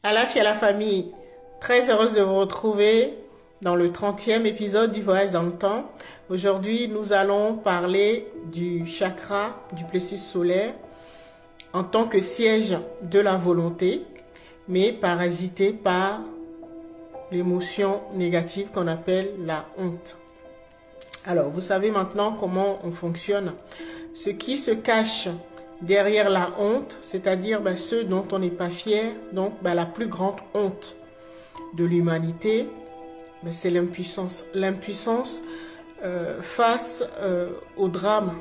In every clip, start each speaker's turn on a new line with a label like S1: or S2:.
S1: À la fille, à la famille, très heureuse de vous retrouver dans le 30e épisode du Voyage dans le temps. Aujourd'hui, nous allons parler du chakra du plexus solaire en tant que siège de la volonté, mais parasité par l'émotion négative qu'on appelle la honte. Alors, vous savez maintenant comment on fonctionne. Ce qui se cache derrière la honte, c'est-à-dire ceux dont on n'est pas fier, donc la plus grande honte de l'humanité, c'est l'impuissance. L'impuissance face au drame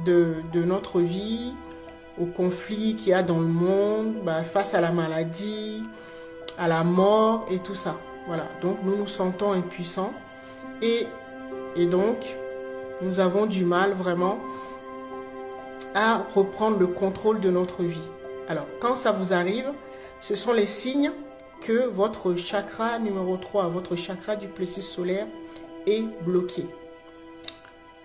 S1: de notre vie, au conflit qu'il y a dans le monde, face à la maladie, à la mort et tout ça. Voilà, donc nous nous sentons impuissants et donc nous avons du mal vraiment à reprendre le contrôle de notre vie. Alors, quand ça vous arrive, ce sont les signes que votre chakra numéro 3, votre chakra du plexus solaire, est bloqué.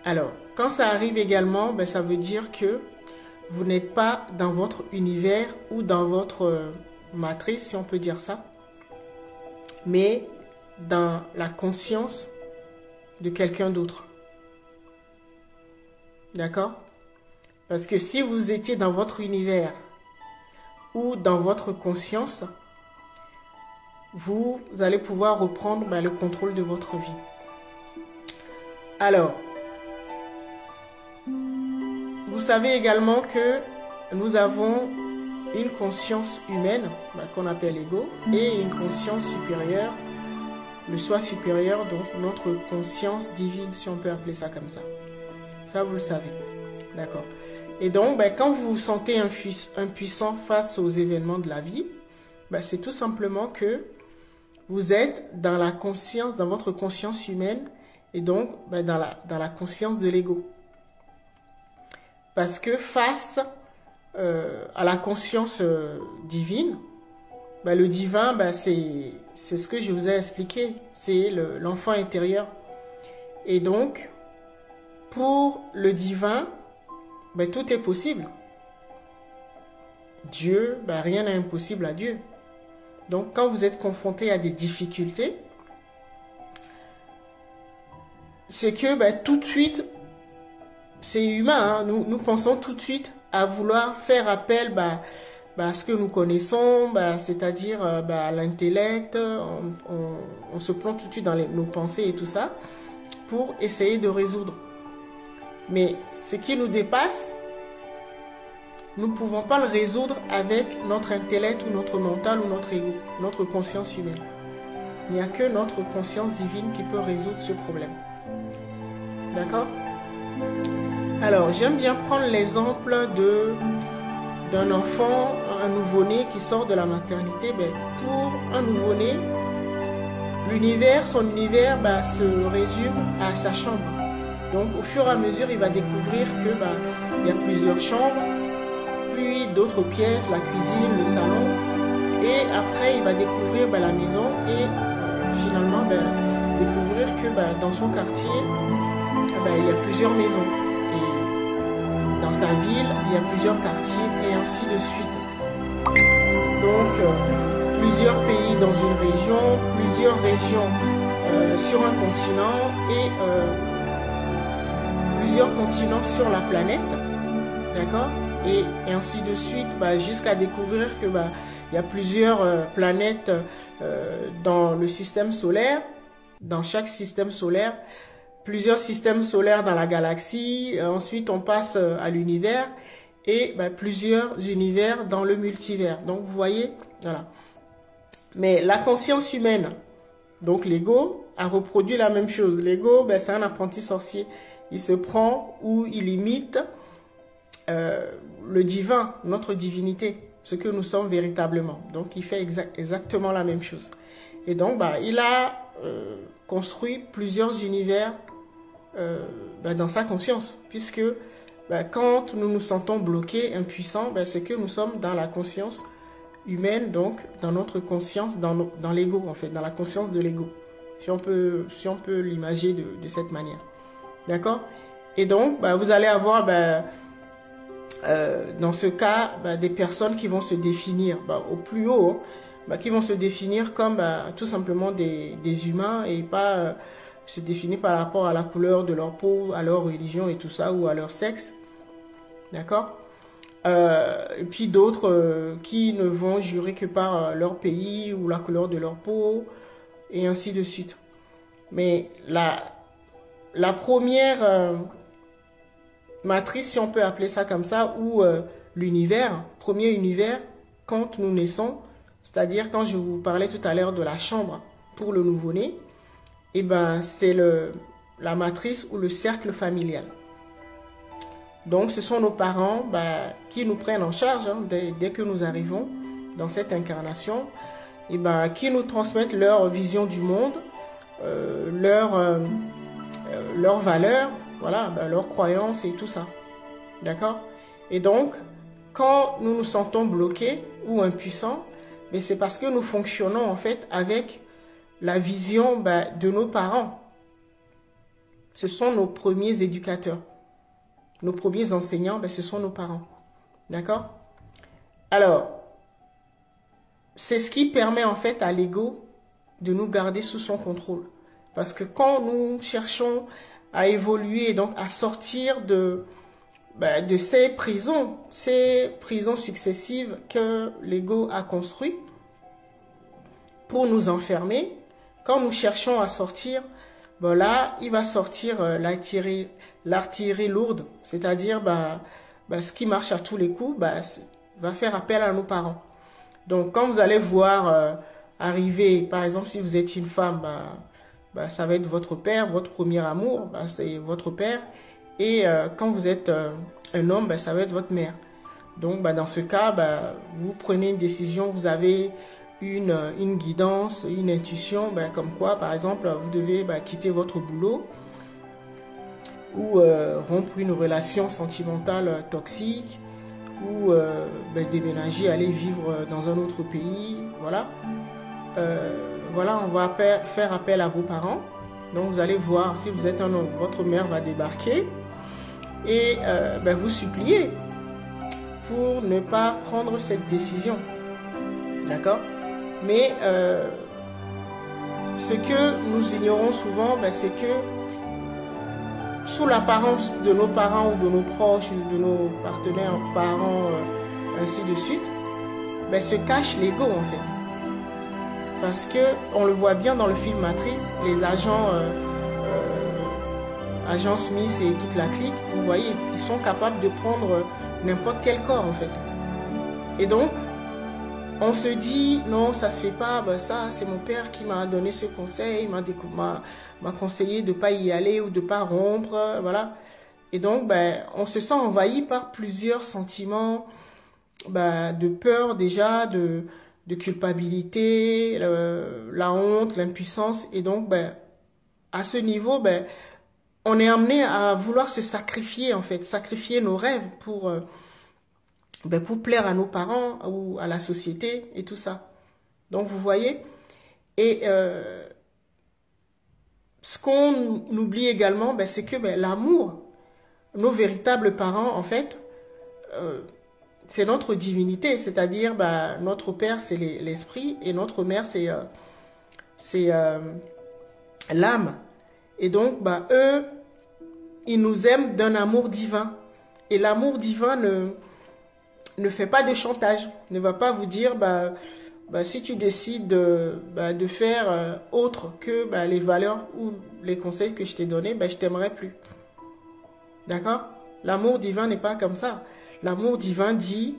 S1: Alors, quand ça arrive également, ça veut dire que vous n'êtes pas dans votre univers ou dans votre matrice, si on peut dire ça, mais dans la conscience de quelqu'un d'autre. D'accord ? Parce que si vous étiez dans votre univers ou dans votre conscience, vous allez pouvoir reprendre le contrôle de votre vie. Alors, vous savez également que nous avons une conscience humaine qu'on appelle ego et une conscience supérieure, le soi supérieur, donc notre conscience divine, si on peut appeler ça comme ça. Ça, vous le savez. D'accord. Et donc, quand vous vous sentez impuissant face aux événements de la vie, c'est tout simplement que vous êtes dans la conscience, dans votre conscience humaine, et donc dans la conscience de l'ego. Parce que face à la conscience divine, le divin, c'est ce que je vous ai expliqué, c'est l'enfant intérieur. Et donc, pour le divin, tout est possible. Dieu, rien n'est impossible à Dieu. Donc, quand vous êtes confronté à des difficultés, c'est que tout de suite, c'est humain. Hein, nous pensons tout de suite à vouloir faire appel à ce que nous connaissons, c'est-à-dire à l'intellect. On se plonge tout de suite dans nos pensées et tout ça pour essayer de résoudre. Mais ce qui nous dépasse, nous ne pouvons pas le résoudre avec notre intellect ou notre mental ou notre ego, notre conscience humaine. Il n'y a que notre conscience divine qui peut résoudre ce problème. D'accord ? Alors, j'aime bien prendre l'exemple d'un enfant, un nouveau-né qui sort de la maternité. Pour un nouveau-né, son univers se résume à sa chambre. Donc, au fur et à mesure, il va découvrir que il y a plusieurs chambres, puis d'autres pièces, la cuisine, le salon. Et après, il va découvrir la maison et finalement découvrir que dans son quartier, il y a plusieurs maisons. Et dans sa ville, il y a plusieurs quartiers et ainsi de suite. Donc, plusieurs pays dans une région, plusieurs régions sur un continent et plusieurs continents sur la planète, d'accord, et ainsi de suite, jusqu'à découvrir que il y a plusieurs planètes dans le système solaire, dans chaque système solaire, plusieurs systèmes solaires dans la galaxie. Ensuite, on passe à l'univers et plusieurs univers dans le multivers. Donc, vous voyez, voilà. Mais la conscience humaine, donc l'ego, a reproduit la même chose. L'ego, c'est un apprenti sorcier. Il se prend ou il imite le divin, notre divinité, ce que nous sommes véritablement. Donc, il fait exactement la même chose. Et donc, il a construit plusieurs univers dans sa conscience, puisque quand nous nous sentons bloqués, impuissants, c'est que nous sommes dans la conscience humaine, donc dans notre conscience, dans l'ego, en fait, dans la conscience de l'ego, si on peut l'imager de cette manière. D'accord ? Et donc, vous allez avoir, dans ce cas, des personnes qui vont se définir au plus haut. qui vont se définir comme tout simplement des humains et pas se définir par rapport à la couleur de leur peau, à leur religion et tout ça, ou à leur sexe. D'accord? Et puis d'autres qui ne vont jurer que par leur pays ou la couleur de leur peau, et ainsi de suite. Mais la première matrice, si on peut appeler ça comme ça, ou l'univers, premier univers, quand nous naissons, c'est-à-dire quand je vous parlais tout à l'heure de la chambre pour le nouveau-né, et ben c'est la matrice ou le cercle familial. Donc ce sont nos parents qui nous prennent en charge dès que nous arrivons dans cette incarnation, et qui nous transmettent leur vision du monde, leurs valeurs, voilà, leurs croyances et tout ça. D'accord? Et donc, quand nous nous sentons bloqués ou impuissants, c'est parce que nous fonctionnons en fait avec la vision de nos parents. Ce sont nos premiers éducateurs. Nos premiers enseignants, ce sont nos parents. D'accord? Alors, c'est ce qui permet en fait à l'ego de nous garder sous son contrôle. Parce que quand nous cherchons à évoluer, donc à sortir de ces prisons successives que l'ego a construites pour nous enfermer, quand nous cherchons à sortir, là, il va sortir l'artillerie lourde, c'est-à-dire ce qui marche à tous les coups, va faire appel à nos parents. Donc, quand vous allez voir arriver, par exemple, si vous êtes une femme, ça va être votre père, votre premier amour, c'est votre père. Et quand vous êtes un homme, ça va être votre mère. Donc, dans ce cas, vous prenez une décision, vous avez une guidance, une intuition, comme quoi, par exemple, vous devez quitter votre boulot ou rompre une relation sentimentale toxique ou déménager, aller vivre dans un autre pays, voilà. Voilà, on va faire appel à vos parents. Donc, vous allez voir, si vous êtes un homme, votre mère va débarquer et vous supplier pour ne pas prendre cette décision. D'accord? Mais ce que nous ignorons souvent, c'est que sous l'apparence de nos parents ou de nos proches ou de nos partenaires, parents, ainsi de suite, se cache l'ego en fait. Parce que on le voit bien dans le film Matrix, les agents Smith et toute la clique, vous voyez, ils sont capables de prendre n'importe quel corps en fait. Et donc, on se dit, non, ça se fait pas, ça c'est mon père qui m'a donné ce conseil, m'a conseillé de pas y aller ou de pas rompre, voilà. Et donc, on se sent envahi par plusieurs sentiments de peur déjà, de culpabilité, la honte, l'impuissance. Et donc, à ce niveau, on est amené à vouloir se sacrifier, en fait, sacrifier nos rêves pour plaire à nos parents ou à la société et tout ça. Donc, vous voyez, et ce qu'on oublie également, c'est que l'amour, nos véritables parents, en fait, c'est notre divinité, c'est-à-dire notre père c'est l'esprit et notre mère c'est l'âme. Et donc eux, ils nous aiment d'un amour divin. Et l'amour divin ne fait pas de chantage, ne va pas vous dire si tu décides de faire autre que les valeurs ou les conseils que je t'ai donnés, je t'aimerai plus. D'accord? L'amour divin n'est pas comme ça. L'amour divin dit,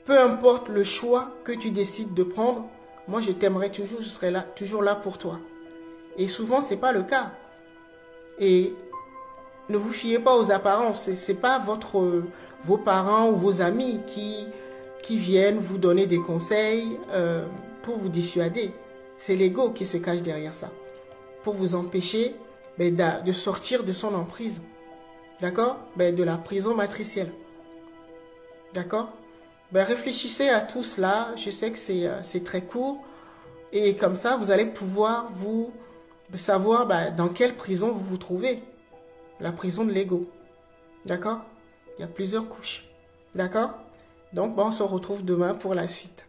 S1: peu importe le choix que tu décides de prendre, moi je t'aimerai toujours, je serai là, toujours là pour toi. Et souvent, ce n'est pas le cas. Et ne vous fiez pas aux apparences. Ce n'est pas vos parents ou vos amis qui viennent vous donner des conseils pour vous dissuader. C'est l'ego qui se cache derrière ça. Pour vous empêcher de sortir de son emprise. D'accord? De la prison matricielle. D'accord? Réfléchissez à tout cela. Je sais que c'est très court. Et comme ça, vous allez pouvoir savoir dans quelle prison vous vous trouvez. La prison de l'ego. D'accord? Il y a plusieurs couches. D'accord? Donc, on se retrouve demain pour la suite.